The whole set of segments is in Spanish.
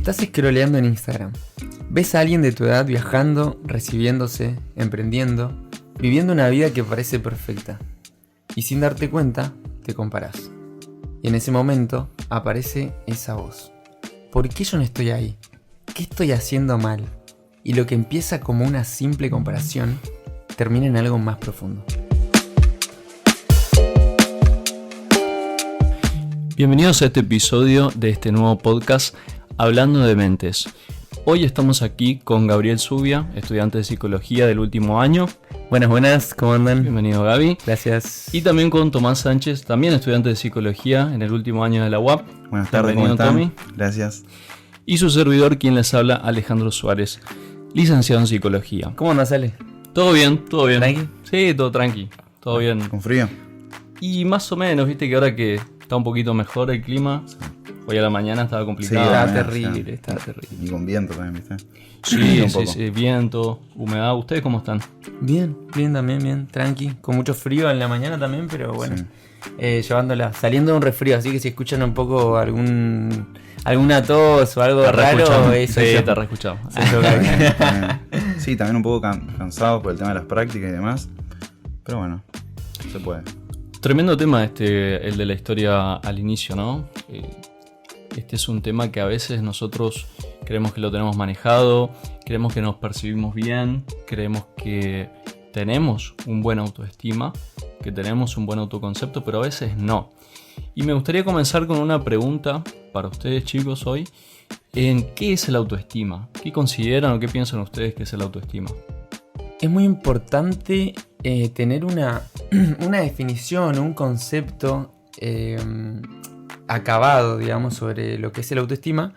Estás scrolleando en Instagram. Ves a alguien de tu edad viajando, recibiéndose, emprendiendo, viviendo una vida que parece perfecta. Y sin darte cuenta, te comparás. Y en ese momento aparece esa voz. ¿Por qué yo no estoy ahí? ¿Qué estoy haciendo mal? Y lo que empieza como una simple comparación termina en algo más profundo. Bienvenidos a este episodio de este nuevo podcast Hablando de Mentes. Hoy estamos aquí con Gabriel Zubia, estudiante de psicología del último año. Buenas, ¿cómo andan? Bienvenido, Gaby. Gracias. Y también con Tomás Sánchez, también estudiante de psicología en el último año de la UAP. Buenas tardes, ¿cómo están? Tommy. Gracias. Y su servidor, quien les habla, Alejandro Suárez, licenciado en psicología. ¿Cómo nos sale? Todo bien, todo bien. ¿Tranqui? Sí, todo tranqui, todo bien. ¿Con frío? Y más o menos, viste que ahora que está un poquito mejor el clima, hoy a la mañana estaba complicado. Sí, Estaba mañana, terrible. Y con viento también, ¿viste? Sí, viento, humedad. ¿Ustedes cómo están? Bien también, bien, tranqui. Con mucho frío en la mañana también, pero bueno. Sí. Llevándola, saliendo de un resfrío, así que si escuchan un poco alguna tos o algo Te raro, reescuchamos. eso Sí, yo. te reescuchamos. Sí, también un poco cansados por el tema de las prácticas y demás. Pero bueno, se puede. Tremendo tema el de la historia al inicio, ¿no? Este es un tema que a veces nosotros creemos que lo tenemos manejado, creemos que nos percibimos bien, creemos que tenemos un buen autoestima, que tenemos un buen autoconcepto, pero a veces no. Y me gustaría comenzar con una pregunta para ustedes, chicos, hoy. ¿En qué es el autoestima? ¿Qué consideran o qué piensan ustedes que es el autoestima? Es muy importante tener una definición, un concepto acabado, digamos, sobre lo que es el autoestima,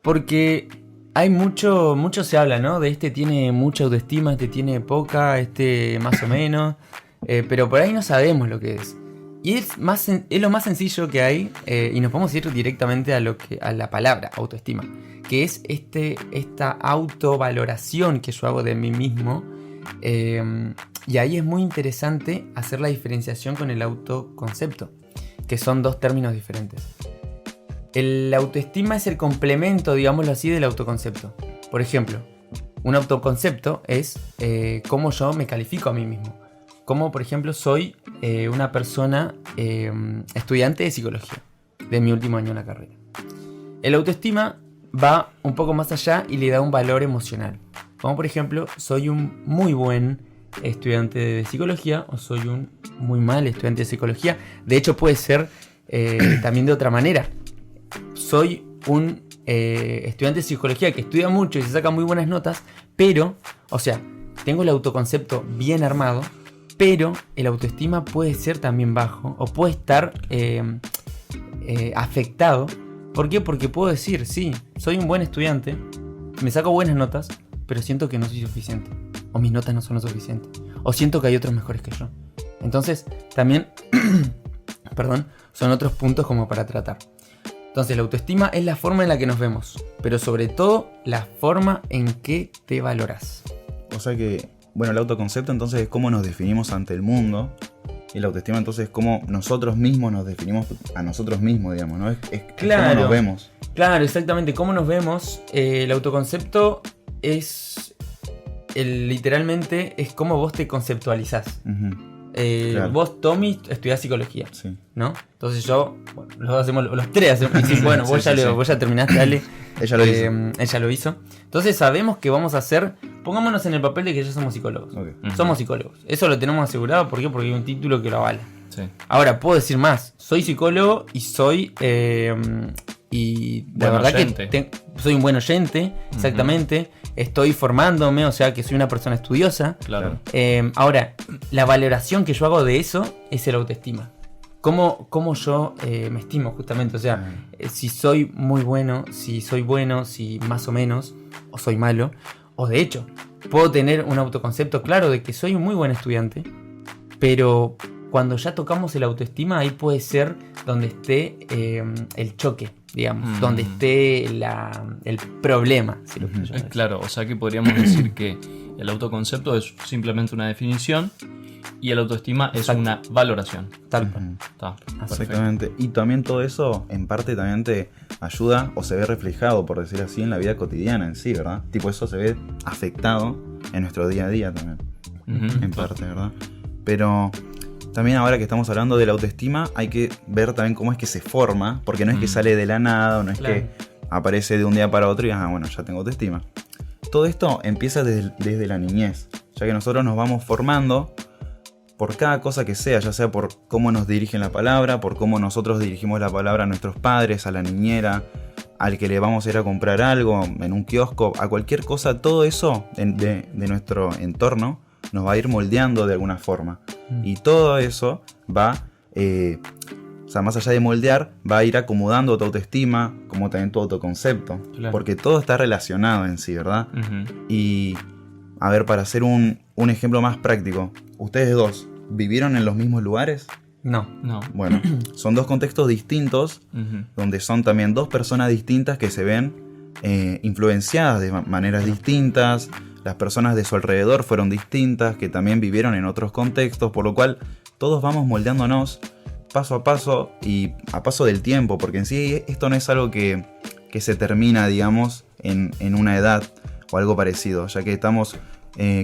porque hay mucho se habla, ¿no? De este tiene mucha autoestima, este tiene poca, este más o menos, pero por ahí no sabemos lo que es. Y es lo más sencillo que hay, y nos podemos ir directamente a la palabra autoestima, que es esta autovaloración que yo hago de mí mismo. Y ahí es muy interesante hacer la diferenciación con el autoconcepto, que son dos términos diferentes. El autoestima es el complemento, digámoslo así, del autoconcepto. Por ejemplo, un autoconcepto es cómo yo me califico a mí mismo. Como, por ejemplo, soy una persona estudiante de psicología, de mi último año en la carrera. El autoestima va un poco más allá y le da un valor emocional. Como, por ejemplo, soy un muy buen estudiante de psicología o soy un muy mal estudiante de psicología. De hecho, puede ser también de otra manera. Soy un estudiante de psicología que estudia mucho y se saca muy buenas notas, pero, o sea, tengo el autoconcepto bien armado, pero el autoestima puede ser también bajo o puede estar afectado. ¿Por qué? Porque puedo decir, sí, soy un buen estudiante, me saco buenas notas, pero siento que no soy suficiente. O mis notas no son lo suficiente. O siento que hay otros mejores que yo. Entonces, también, son otros puntos como para tratar. Entonces, la autoestima es la forma en la que nos vemos, pero sobre todo, la forma en que te valoras. O sea que, bueno, el autoconcepto entonces es cómo nos definimos ante el mundo. Y la autoestima entonces es cómo nosotros mismos nos definimos a nosotros mismos, digamos, ¿no? Es Claro. cómo nos vemos. Claro, exactamente. ¿Cómo nos vemos? El autoconcepto es... literalmente es cómo vos te conceptualizás. Claro. Vos, Tommy, estudiás psicología, Sí. ¿no? Entonces los tres hacemos. Y sí, bueno, vos ya terminaste, Ale. Ella lo hizo. Ella lo hizo. Entonces sabemos que vamos a hacer. Pongámonos en el papel de que ya somos psicólogos. Okay. Somos psicólogos. Eso lo tenemos asegurado. ¿Por qué? Porque hay un título que lo avala. Sí. Ahora, puedo decir más. Soy psicólogo y soy. Y la Buen verdad oyente. que soy un buen oyente, exactamente. Estoy formándome, o sea que soy una persona estudiosa. Claro. Ahora, la valoración que yo hago de eso es el autoestima. ¿Cómo yo me estimo justamente? O sea, si soy muy bueno, si más o menos, o soy malo. O de hecho, puedo tener un autoconcepto claro de que soy un muy buen estudiante, pero cuando ya tocamos el autoestima, ahí puede ser donde esté el choque, digamos, donde esté el problema. Si lo quiero llamar así. Claro, o sea que podríamos decir que el autoconcepto es simplemente una definición y el autoestima es Exacto. una valoración. Tal cual. Ujú. Está. Perfectamente. Y también todo eso, en parte, también te ayuda o se ve reflejado, por decir así, en la vida cotidiana en sí, ¿verdad? Tipo, eso se ve afectado en nuestro día a día también, Ujú. en parte, ¿verdad? Pero también ahora que estamos hablando de la autoestima, hay que ver también cómo es que se forma, porque no es que sale de la nada, o no es Claro. que aparece de un día para otro y, bueno, ya tengo autoestima. Todo esto empieza desde la niñez, ya que nosotros nos vamos formando por cada cosa que sea, ya sea por cómo nos dirigen la palabra, por cómo nosotros dirigimos la palabra a nuestros padres, a la niñera, al que le vamos a ir a comprar algo, en un kiosco, a cualquier cosa, todo eso de nuestro entorno nos va a ir moldeando de alguna forma. Y todo eso va, o sea, más allá de moldear, va a ir acomodando tu autoestima, como también tu autoconcepto. Claro. Porque todo está relacionado en sí, ¿verdad? Ujú. Y, a ver, para hacer un ejemplo más práctico, ¿ustedes dos vivieron en los mismos lugares? No. No. Bueno, son dos contextos distintos, Ujú. donde son también dos personas distintas que se ven influenciadas de maneras distintas. Las personas de su alrededor fueron distintas, que también vivieron en otros contextos, por lo cual todos vamos moldeándonos paso a paso y a paso del tiempo, porque en sí esto no es algo que se termina, digamos, en una edad o algo parecido, ya que estamos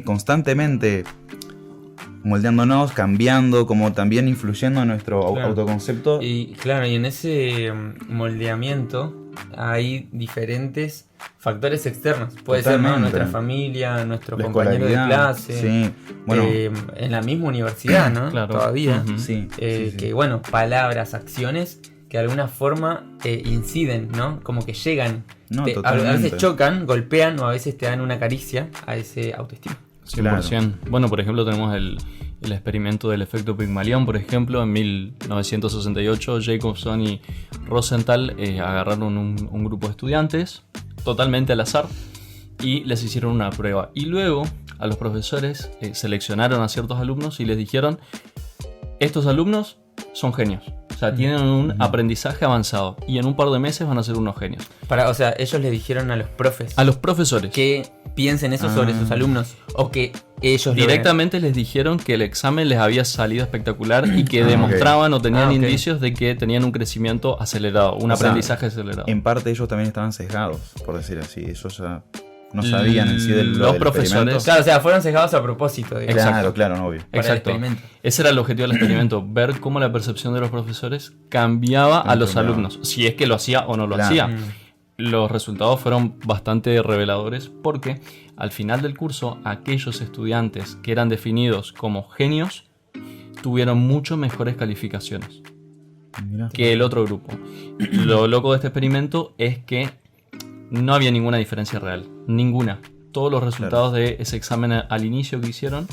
constantemente moldeándonos, cambiando, como también influyendo en nuestro Claro. autoconcepto. Y claro, y en ese moldeamiento hay diferentes factores externos. Puede ser, ¿no?, Totalmente. nuestra familia, nuestros La compañeros de escolaridad, clase, sí, bueno, en la misma universidad, ¿no? Claro. Todavía. Ujú. sí, sí. Que bueno, palabras, acciones que de alguna forma inciden, ¿no? Como que llegan. No, A veces totalmente. chocan, golpean o a veces te dan una caricia a ese autoestima. 100%. Bueno, por ejemplo, tenemos el experimento del efecto Pigmalión, por ejemplo, en 1968 Jacobson y Rosenthal agarraron un grupo de estudiantes totalmente al azar y les hicieron una prueba. Y luego a los profesores seleccionaron a ciertos alumnos y les dijeron: estos alumnos son genios. O sea, tienen un aprendizaje avanzado y en un par de meses van a ser unos genios. O sea, ellos le dijeron a los profes A los profesores. que piensen eso sobre sus alumnos o que ellos lo Directamente les dijeron que el examen les había salido espectacular y que demostraban o tenían ok. indicios de que tenían un crecimiento acelerado, un O sea, aprendizaje acelerado. En parte ellos también estaban sesgados, por decir así. Ellos ya no sabían en sí del Los del profesores- experimento. Claro, o sea, fueron cegados a propósito, digamos, Claro, claro, no, obvio. para el Exacto. experimento. Ese era el objetivo del experimento, ver cómo la percepción de los profesores cambiaba a los Cambiaba. alumnos, si es que lo hacía o no lo Claro. hacía. Mm. Los resultados fueron bastante reveladores porque al final del curso aquellos estudiantes que eran definidos como genios tuvieron mucho mejores calificaciones Mirá. que el otro grupo. Lo loco de este experimento es que no había ninguna diferencia real, ninguna. Todos los resultados de ese examen al inicio que hicieron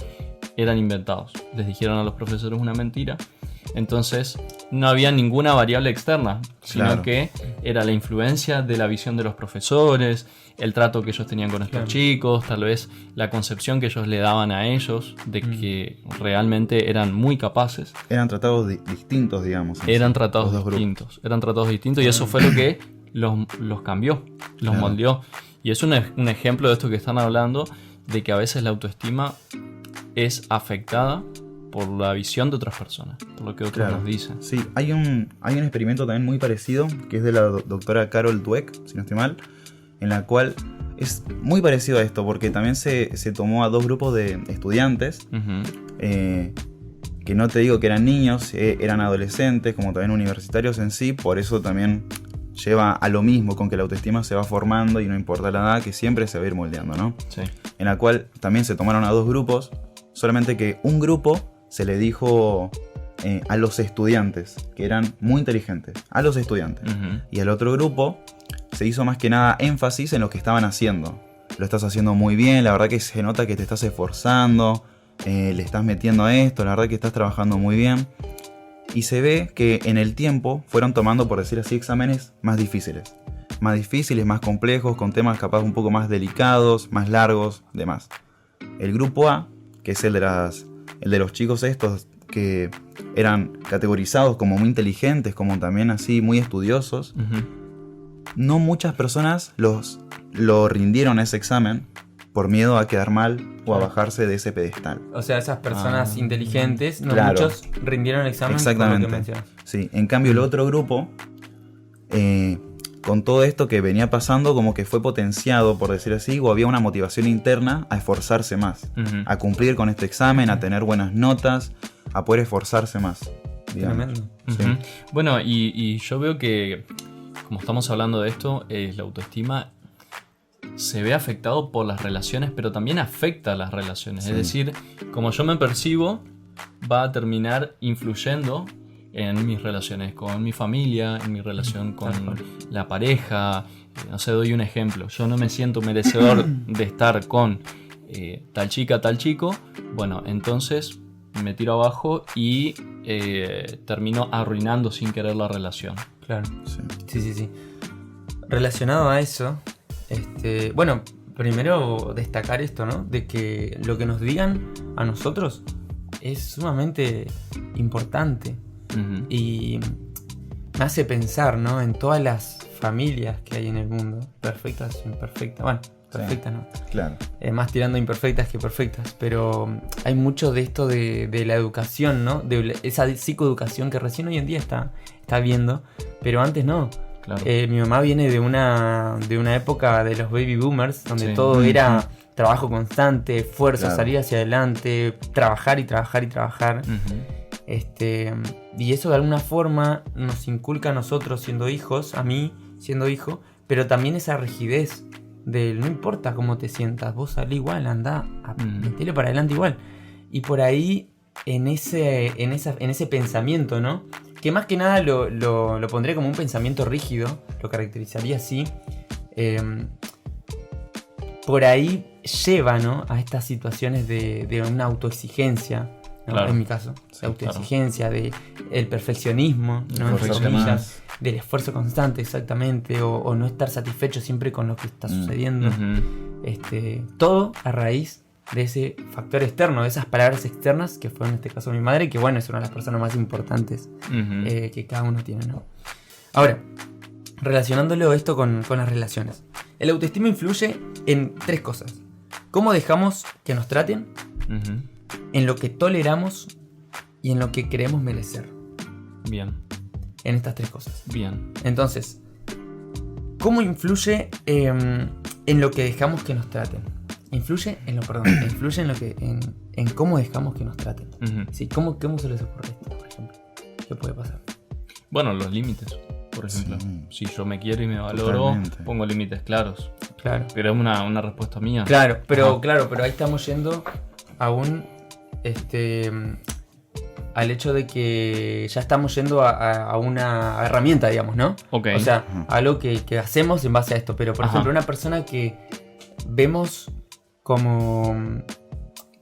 eran inventados. Les dijeron a los profesores una mentira. Entonces no había ninguna variable externa, sino Claro. que era la influencia de la visión de los profesores, el trato que ellos tenían con estos Claro. chicos, tal vez la concepción que ellos le daban a ellos de que realmente eran muy capaces. Eran tratados distintos, digamos. en Eran sí, tratados los dos grupos. distintos. Eran tratados distintos y eso fue lo que los cambió, los Claro. moldeó. Y es un ejemplo de esto que están hablando, de que a veces la autoestima es afectada por la visión de otras personas, por lo que otros Claro. nos dicen. Sí, hay un experimento también muy parecido, que es de la doctora Carol Dweck, si no estoy mal, en la cual es muy parecido a esto, porque también se tomó a dos grupos de estudiantes, Ujú. que no te digo que eran niños, eran adolescentes, como también universitarios en sí, por eso también lleva a lo mismo, con que la autoestima se va formando y no importa la edad, que siempre se va a ir moldeando, ¿no? Sí. En la cual también se tomaron a dos grupos, solamente que un grupo se le dijo a los estudiantes, que eran muy inteligentes, a los estudiantes. Ujú. Y al otro grupo se hizo más que nada énfasis en lo que estaban haciendo. Lo estás haciendo muy bien, la verdad que se nota que te estás esforzando, le estás metiendo a esto, la verdad que estás trabajando muy bien. Y se ve que en el tiempo fueron tomando, por decir así, exámenes más difíciles, más complejos, con temas capaz un poco más delicados, más largos, demás. El grupo A, que es el de los chicos estos que eran categorizados como muy inteligentes, como también así muy estudiosos, Ujú. no muchas personas lo rindieron ese examen por miedo a quedar mal o a Claro. bajarse de ese pedestal. O sea, esas personas inteligentes, no Claro. muchos rindieron el examen por lo Exactamente. que mencionas. Sí, en cambio el otro grupo, con todo esto que venía pasando, como que fue potenciado, por decir así, o había una motivación interna a esforzarse más, Ujú. a cumplir con este examen, a tener buenas notas, a poder esforzarse más. digamos. Tremendo. Sí. Ujú. Bueno, y yo veo que, como estamos hablando de esto, la autoestima se ve afectado por las relaciones, pero también afecta a las relaciones. Sí. Es decir, como yo me percibo, va a terminar influyendo en mis relaciones con mi familia, en mi relación con Tal cual. la pareja. No sé, doy un ejemplo. Yo no me siento merecedor de estar con tal chica, tal chico. Bueno, entonces me tiro abajo y termino arruinando sin querer la relación. Claro. Sí. Sí. Relacionado a eso, bueno, primero destacar esto, ¿no? De que lo que nos digan a nosotros es sumamente importante. Ujú. Y me hace pensar, ¿no? En todas las familias que hay en el mundo, perfectas o imperfectas. Bueno, perfectas no. Claro. Más tirando imperfectas que perfectas. Pero hay mucho de esto de la educación, ¿no? De esa psicoeducación que recién hoy en día está viendo, pero antes no. Claro. Mi mamá viene de una época de los baby boomers, donde Sí. todo era trabajo constante, esfuerzo, Claro. salir hacia adelante, trabajar y trabajar y trabajar. Ujú. Y eso de alguna forma nos inculca a nosotros siendo hijos, a mí siendo hijo, pero también esa rigidez del no importa cómo te sientas, vos salí igual, andá, metele para adelante igual. Y por ahí, en ese pensamiento, ¿no? Que más que nada lo pondría como un pensamiento rígido, lo caracterizaría así. Por ahí lleva, ¿no? A estas situaciones de una autoexigencia, ¿no? Claro. En mi caso, Sí, la autoexigencia, de el perfeccionismo, ¿no? Entre Esforzarte comillas, más. del esfuerzo constante, exactamente, o no estar satisfecho siempre con lo que está sucediendo. Ujú. Todo a raíz de ese factor externo, de esas palabras externas que fueron en este caso mi madre, que bueno, es una de las personas más importantes Ujú. que cada uno tiene, ¿no? Ahora, relacionándolo esto con las relaciones. El autoestima influye en tres cosas. Cómo dejamos que nos traten, Ujú. en lo que toleramos y en lo que creemos merecer. Bien, En estas tres cosas. bien. Entonces, ¿cómo influye en lo que dejamos que nos traten? Influye en en cómo dejamos que nos traten. Ujú. Sí, ¿cómo se les ocurre esto, por ejemplo? ¿Qué puede pasar? Bueno, los límites, por ejemplo. Sí. Si yo me quiero y me valoro, Totalmente. pongo límites claros. Claro. Pero es una respuesta mía. Claro, pero Ajá. ahí estamos yendo a un al hecho de que ya estamos yendo a una herramienta, digamos, ¿no? Ok. O sea, Ajá. algo que hacemos en base a esto. Pero, por Ajá. ejemplo, una persona que vemos como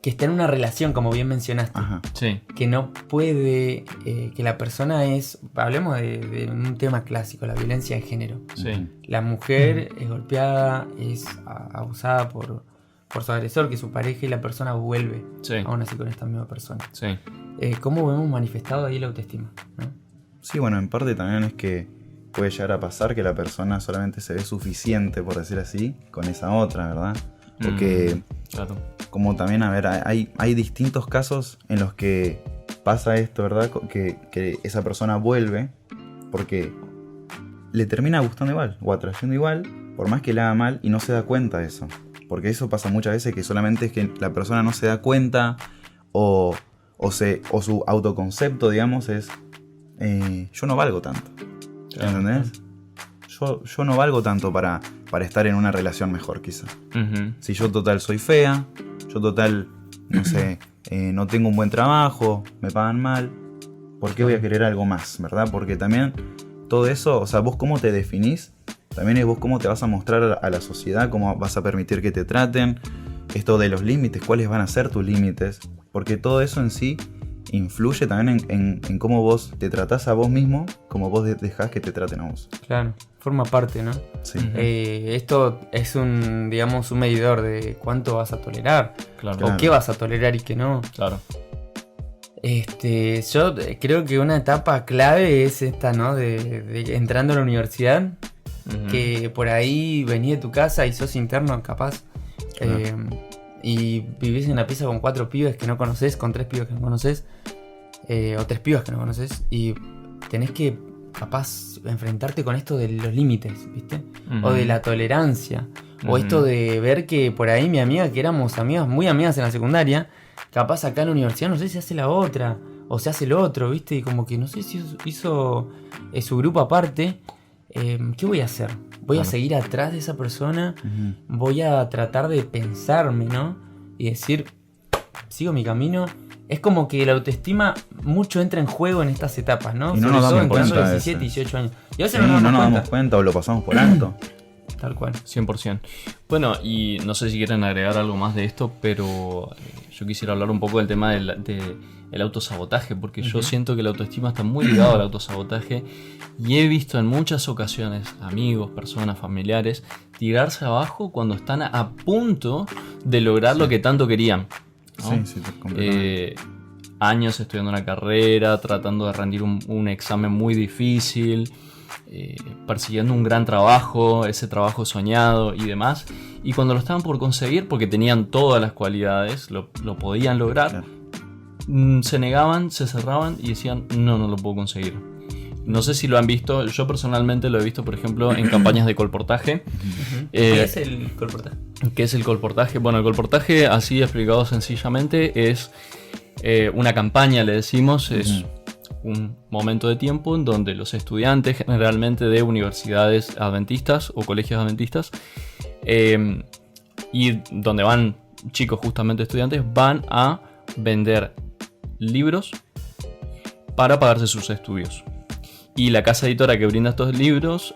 que está en una relación, como bien mencionaste, Ajá. Sí. que no puede, que la persona hablemos de un tema clásico, la violencia de género. Sí. La mujer es golpeada, es abusada por su agresor, que es su pareja, y la persona vuelve Sí. aún así con esta misma persona. Sí. ¿Cómo vemos manifestado ahí la autoestima? ¿No? Sí, bueno, en parte también es que puede llegar a pasar que la persona solamente se ve suficiente, por decir así, con esa otra, ¿verdad? Porque, Claro. como también, a ver, hay distintos casos en los que pasa esto, ¿verdad? Que esa persona vuelve porque le termina gustando igual o atrayendo igual, por más que le haga mal y no se da cuenta de eso. Porque eso pasa muchas veces, que solamente es que la persona no se da cuenta o su autoconcepto, digamos, es yo no valgo tanto. Claro. ¿Entendés? Yo no valgo tanto para estar en una relación mejor, quizá. Ujú. Si yo total soy fea, yo total, no sé, no tengo un buen trabajo, me pagan mal, ¿por qué voy a querer algo más, verdad? Porque también todo eso, o sea, vos cómo te definís, también es vos cómo te vas a mostrar a la sociedad, cómo vas a permitir que te traten, esto de los límites, cuáles van a ser tus límites, porque todo eso en sí influye también en cómo vos te tratás a vos mismo, cómo vos dejás que te traten a vos. Claro, forma parte, ¿no? Sí. Ujú. Esto es un medidor de cuánto vas a tolerar, Claro. o qué vas a tolerar y qué no. Claro. Yo creo que una etapa clave es esta, ¿no? De entrando a la universidad, Ujú. que por ahí venís de tu casa y sos interno, capaz, Claro. Y vivís en una pieza con 4 pibes que no conoces, con 3 pibes que no conoces, o 3 pibas que no conoces, y tenés que, capaz, enfrentarte con esto de los límites, ¿viste? O de la tolerancia, o esto de ver que por ahí mi amiga, que éramos amigas, muy amigas en la secundaria, capaz acá en la universidad, no sé si hace la otra, o se hace el otro, ¿viste? Y como que no sé si hizo su grupo aparte. ¿Qué voy a hacer? ¿Voy a seguir atrás de esa persona? Voy a tratar de pensarme, ¿no? Y decir, sigo mi camino. Es como que la autoestima mucho entra en juego en estas etapas, ¿no? Y no Sobre nos todo damos entrando a cuenta de 17, eso. 18 años. Y a veces Sí, no nos damos damos cuenta o lo pasamos por alto. Tal cual. 100%. Bueno, y no sé si quieren agregar algo más de esto, pero yo quisiera hablar un poco del tema del autosabotaje, porque yo siento que la autoestima está muy ligada al autosabotaje y he visto en muchas ocasiones amigos, personas, familiares tirarse abajo cuando están a punto de lograr lo que tanto querían, ¿no? Sí, completamente. Años estudiando una carrera, tratando de rendir un examen muy difícil, persiguiendo un gran trabajo, ese trabajo soñado y demás. Y cuando lo estaban por conseguir, porque tenían todas las cualidades, lo podían lograr, Claro. se negaban, se cerraban y decían, no lo puedo conseguir. No sé si lo han visto, yo personalmente lo he visto, por ejemplo, en campañas de colportaje. ¿Qué es el colportaje? ¿Qué es el colportaje? Bueno, el colportaje, así explicado sencillamente, es una campaña, le decimos, es un momento de tiempo en donde los estudiantes, generalmente de universidades adventistas o colegios adventistas, y donde van chicos justamente estudiantes, van a vender libros para pagarse sus estudios. Y la casa editora que brinda estos libros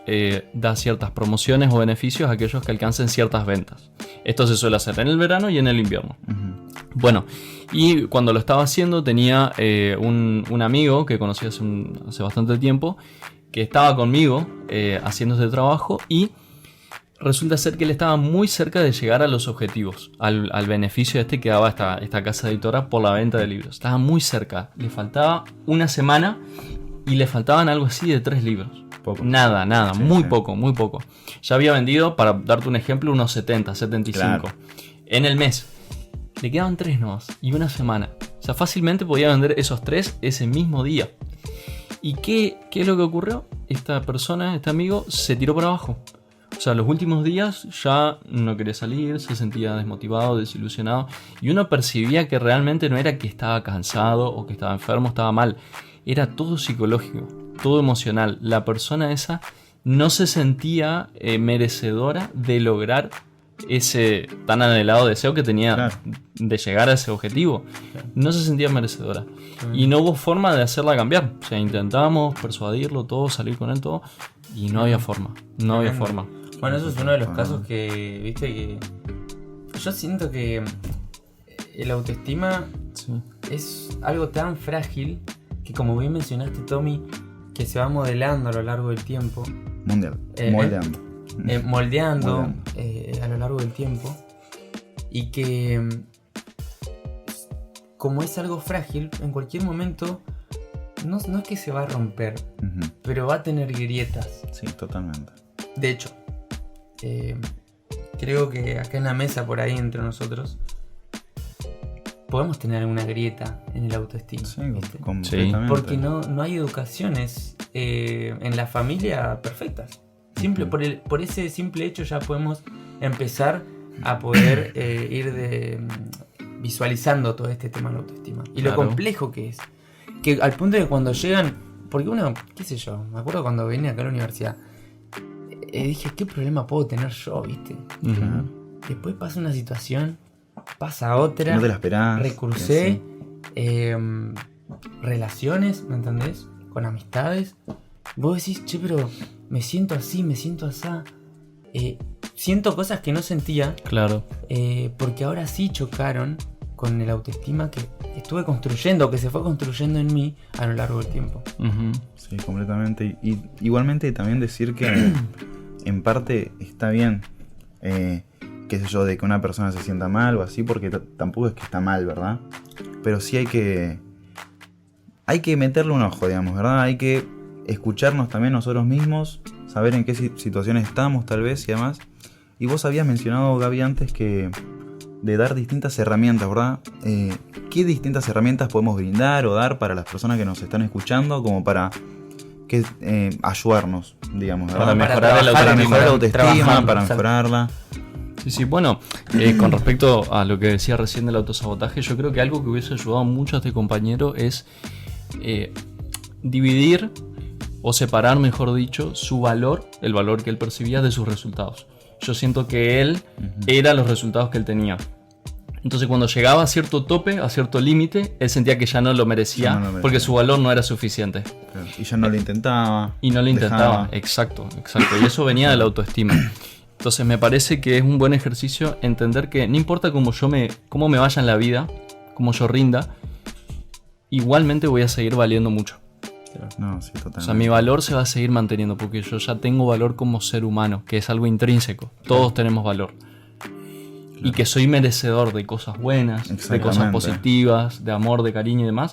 da ciertas promociones o beneficios a aquellos que alcancen ciertas ventas. Esto se suele hacer en el verano y en el invierno. Bueno, y cuando lo estaba haciendo tenía un amigo que conocí hace bastante tiempo, que estaba conmigo haciendo este trabajo, y resulta ser que él estaba muy cerca de llegar a los objetivos, al beneficio que daba esta casa editora por la venta de libros. Estaba muy cerca, le faltaba una semana y le faltaban algo así de 3 libros. Poco. Nada, Sí, muy sí. poco. Ya había vendido, para darte un ejemplo, unos 70, 75 Claro. en el mes. Le quedaban 3 nomás y una semana. O sea, fácilmente podía vender esos 3 ese mismo día. ¿Y qué es lo que ocurrió? Esta persona, este amigo, se tiró por abajo. O sea, los últimos días ya no quería salir, se sentía desmotivado, desilusionado. Y uno percibía que realmente no era que estaba cansado o que estaba enfermo, estaba mal. Era todo psicológico, todo emocional. La persona esa no se sentía merecedora de lograr ese tan anhelado deseo que tenía, Claro. de llegar a ese objetivo. No se sentía merecedora. Y no hubo forma de hacerla cambiar. O sea, intentamos persuadirlo todo, salir con él todo, y no había forma. No había forma. Bueno, eso es uno de los casos que, viste, que yo siento que el autoestima Sí. es algo tan frágil que, como bien mencionaste, Tommy, que se va modelando a lo largo del tiempo, Moldeando. moldeando Moldeando. a lo largo del tiempo, y que como es algo frágil, en cualquier momento no es que se va a romper, pero va a tener grietas. Sí, totalmente. De hecho, creo que acá en la mesa, por ahí entre nosotros, podemos tener una grieta en el autoestima. Sí, ¿viste? completamente. Porque no hay educaciones en la familia perfectas. Por ese simple hecho ya podemos empezar a poder ir visualizando todo este tema de la autoestima. Y lo Claro. complejo que es. Que al punto de cuando llegan... Porque uno, qué sé yo, me acuerdo cuando vine acá a la universidad, dije, ¿qué problema puedo tener yo, viste? Ujú. Después pasa una situación, pasa otra, No te la esperás. recursé, relaciones, ¿me entendés? Con amistades. Vos decís, che, pero me siento así, me siento asá. Siento cosas que no sentía, Claro. porque ahora sí chocaron con el autoestima que estuve construyendo, que se fue construyendo en mí a lo largo del tiempo. Ujú. Sí, completamente. Y igualmente también decir que en parte está bien, qué sé yo, de que una persona se sienta mal o así, porque tampoco es que está mal, ¿verdad? Pero sí hay que meterle un ojo, digamos, ¿verdad? Hay que escucharnos también nosotros mismos, saber en qué situaciones estamos tal vez y demás. Y vos habías mencionado, Gaby, antes que de dar distintas herramientas, ¿verdad? ¿Qué distintas herramientas podemos brindar o dar para las personas que nos están escuchando como para ayudarnos, digamos, ¿verdad? Para mejorar mejorar la autoestima, trabajando, para exacto. mejorarla. Sí, bueno, con respecto a lo que decía recién del autosabotaje, yo creo que algo que hubiese ayudado mucho a este compañero es dividir o separar, mejor dicho, su valor, el valor que él percibía de sus resultados. Yo siento que él era los resultados que él tenía. Entonces cuando llegaba a cierto tope, a cierto límite, él sentía que ya no lo merecía, porque su valor no era suficiente. Y ya no lo intentaba. Y no lo intentaba, exacto. Y eso venía de la autoestima. Entonces me parece que es un buen ejercicio entender que no importa cómo me vaya en la vida, cómo yo rinda, igualmente voy a seguir valiendo mucho. No, sí, totalmente. O sea, mi valor se va a seguir manteniendo porque yo ya tengo valor como ser humano, que es algo intrínseco. Todos tenemos valor. Y que soy merecedor de cosas buenas, de cosas positivas, de amor, de cariño y demás,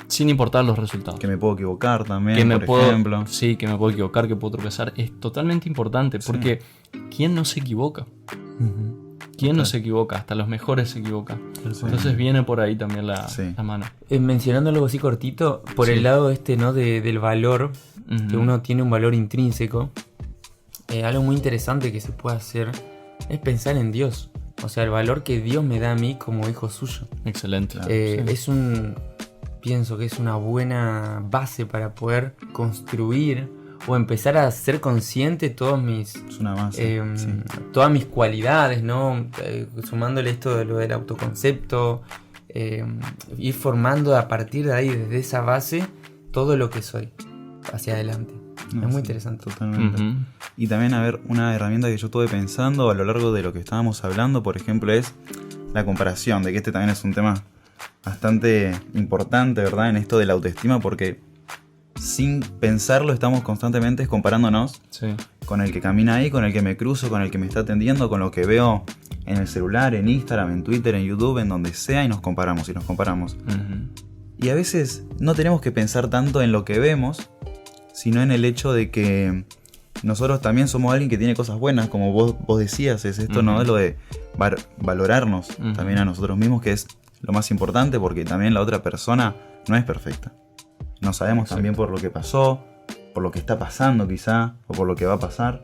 sin importar los resultados. Que me puedo equivocar también, por ejemplo. Sí, que me puedo equivocar, que puedo tropezar. Es totalmente importante porque ¿quién no se equivoca? ¿Quién no se equivoca? Hasta los mejores se equivocan. Entonces viene por ahí también la mano. Mencionando algo así cortito, por el lado ¿no? del valor, que uno tiene un valor intrínseco, algo muy interesante que se puede hacer es pensar en Dios. O sea, el valor que Dios me da a mí como hijo suyo. Excelente. Pienso que es una buena base para poder construir o empezar a ser consciente todas mis cualidades, ¿no? Sumándole esto de lo del autoconcepto, ir formando a partir de ahí, desde esa base, todo lo que soy hacia adelante. Es muy interesante. Totalmente. Y también, a ver, una herramienta que yo estuve pensando a lo largo de lo que estábamos hablando, por ejemplo, es la comparación, de que este también es un tema bastante importante, ¿verdad? En esto de la autoestima, porque sin pensarlo estamos constantemente comparándonos con el que camina ahí, con el que me cruzo, con el que me está atendiendo, con lo que veo en el celular, en Instagram, en Twitter, en YouTube, en donde sea, y nos comparamos. Y a veces no tenemos que pensar tanto en lo que vemos, sino en el hecho de que nosotros también somos alguien que tiene cosas buenas, como vos decías, es esto, ¿no? De lo de valorarnos también a nosotros mismos, que es lo más importante, porque también la otra persona no es perfecta. No sabemos también por lo que pasó, por lo que está pasando quizá, o por lo que va a pasar.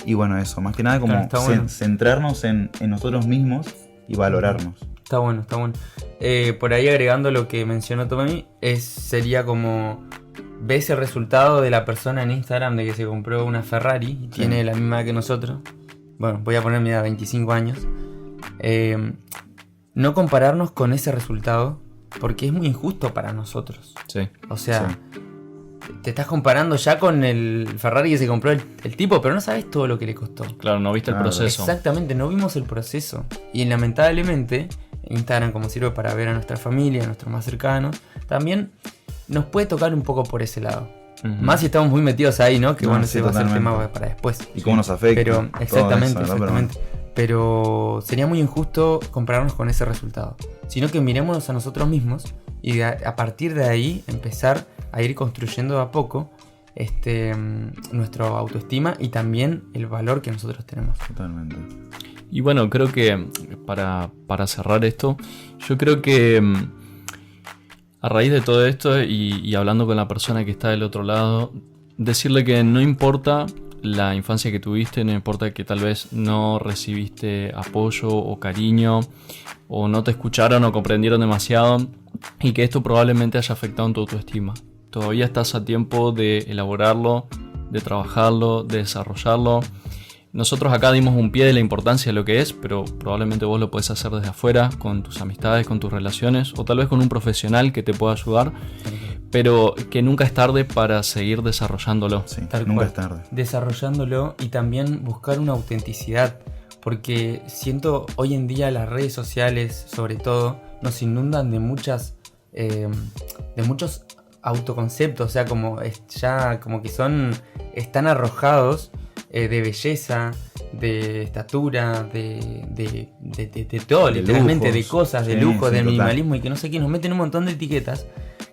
Y bueno, eso, más que nada como centrarnos en nosotros mismos y valorarnos. Está bueno. Por ahí agregando lo que mencionó Tommy, sería como... ves el resultado de la persona en Instagram de que se compró una Ferrari y tiene la misma edad que nosotros. Bueno, voy a poner mi edad, 25 años. No compararnos con ese resultado porque es muy injusto para nosotros. O sea, te estás comparando ya con el Ferrari que se compró el tipo, pero no sabes todo lo que le costó. Claro, no viste el proceso. Exactamente, no vimos el proceso. Y lamentablemente, Instagram, como sirve para ver a nuestra familia, a nuestros más cercanos, también nos puede tocar un poco por ese lado. Más si estamos muy metidos ahí, ¿no? Que ese va a ser el tema para después. Y cómo nos afecta. Pero, exactamente. Pero sería muy injusto compararnos con ese resultado. Sino que mirémonos a nosotros mismos y a partir de ahí empezar a ir construyendo de a poco nuestra autoestima y también el valor que nosotros tenemos. Totalmente. Y bueno, creo que para cerrar esto, yo creo que a raíz de todo esto y hablando con la persona que está del otro lado, decirle que no importa la infancia que tuviste, no importa que tal vez no recibiste apoyo o cariño, o no te escucharon o comprendieron demasiado, y que esto probablemente haya afectado en tu autoestima. Todavía estás a tiempo de elaborarlo, de trabajarlo, de desarrollarlo. Nosotros acá dimos un pie de la importancia de lo que es, pero probablemente vos lo podés hacer desde afuera, con tus amistades, con tus relaciones, o tal vez con un profesional que te pueda ayudar, pero que nunca es tarde para seguir desarrollándolo. Sí, nunca es tarde. Desarrollándolo y también buscar una autenticidad, porque siento hoy en día las redes sociales, sobre todo, nos inundan de muchos autoconceptos, o sea, como que están arrojados de belleza, de estatura, de todo, literalmente, lujos, de cosas, de lujo, de minimalismo, y que no sé qué, nos meten un montón de etiquetas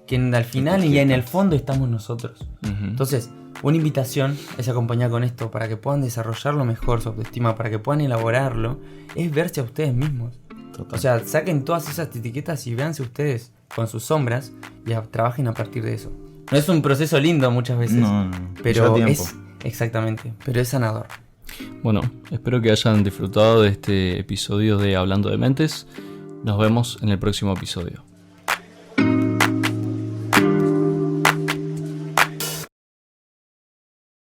que al final y en el fondo estamos nosotros. Ujú. Entonces, una invitación es acompañar con esto para que puedan desarrollarlo mejor, su autoestima, para que puedan elaborarlo, es verse a ustedes mismos. Total. O sea, saquen todas esas etiquetas y véanse ustedes con sus sombras y trabajen a partir de eso. No es un proceso lindo muchas veces, No. pero Lleva tiempo. es exactamente, pero es sanador. Bueno, espero que hayan disfrutado de este episodio de Hablando de Mentes. Nos vemos en el próximo episodio.